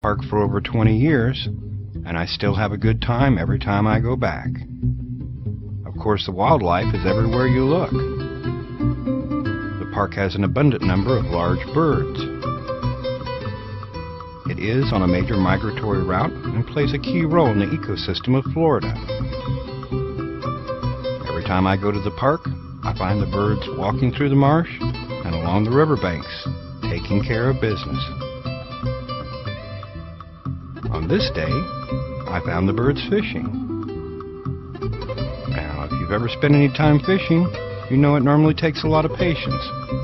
Park for over 20 years, and I still have a good time every time I go back. Of course, the wildlife is everywhere you look. The park has an abundant number of large birds. It is on a major migratory route and plays a key role in the ecosystem of Florida. Every time I go to the park, I find the birds walking through the marsh and along the riverbanks, taking care of business. On this day, I found the birds fishing. Now, if you've ever spent any time fishing, you know it normally takes a lot of patience.